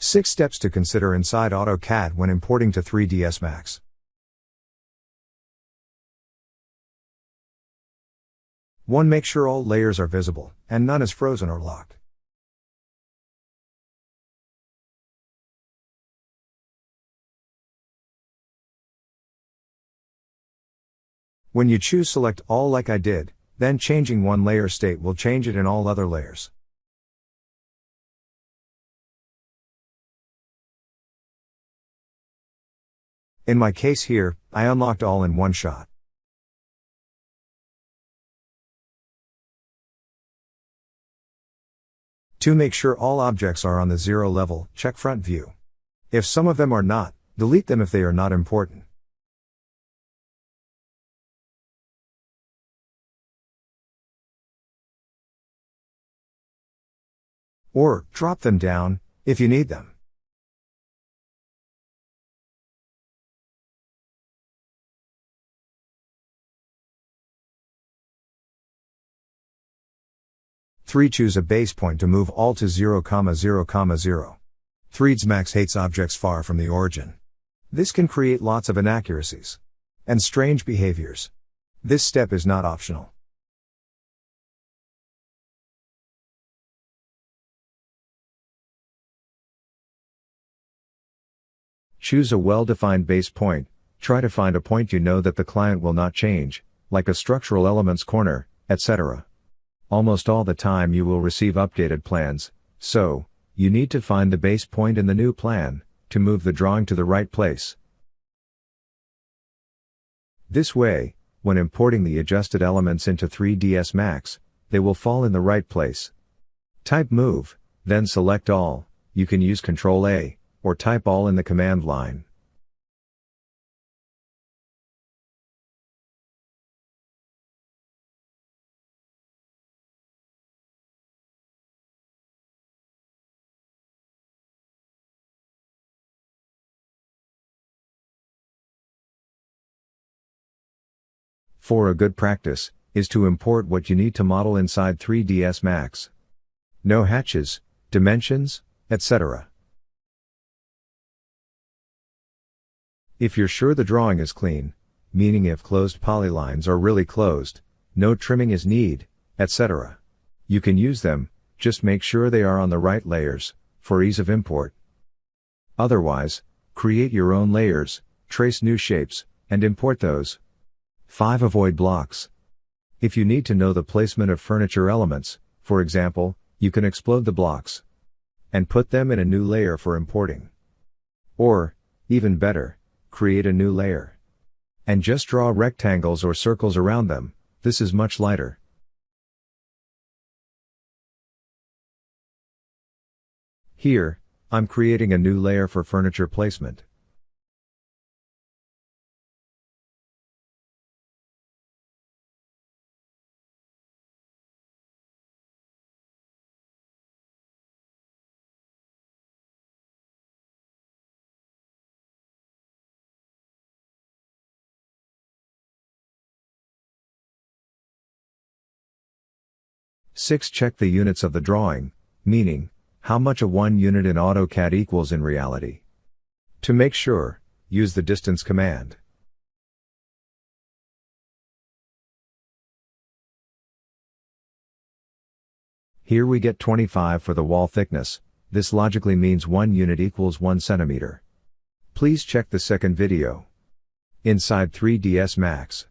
6 steps to consider inside AutoCAD when importing to 3ds Max. 1. Make sure all layers are visible, and none is frozen or locked. 2. When you choose Select All like I did, then changing one layer state will change it in all other layers. 3. In my case here, I unlocked all in one shot. 2. Make sure all objects are on the 0 level, check front view. If some of them are not, delete them if they are not important. Or, drop them down, if you need them. 3. Choose a base point to move all to 0, 0, 0. 3ds Max hates objects far from the origin. This can create lots of inaccuracies and strange behaviors. This step is not optional. Choose a well-defined base point. Try to find a point you know that the client will not change, like a structural elements corner, etc. Almost all the time you will receive updated plans, so, you need to find the base point in the new plan, to move the drawing to the right place. This way, when importing the adjusted elements into 3ds Max, they will fall in the right place. Type Move, then select All. You can use Ctrl-A, or type All in the command line. For a good practice, is to import what you need to model inside 3ds Max. No hatches, dimensions, etc. If you're sure the drawing is clean, meaning if closed polylines are really closed, no trimming is needed, etc. You can use them, just make sure they are on the right layers, for ease of import. Otherwise, create your own layers, trace new shapes, and import those. 5. Avoid blocks. If you need to know the placement of furniture elements, for example, you can explode the blocks and put them in a new layer for importing. Or, even better, create a new layer and just draw rectangles or circles around them. This is much lighter. Here, I'm creating a new layer for furniture placement. Six. Check the units of the drawing, meaning, how much of one unit in AutoCAD equals in reality. To make sure, use the distance command. Here we get 25 for the wall thickness. This logically means 1 unit equals 1 centimeter. Please check the second video. Inside 3ds Max,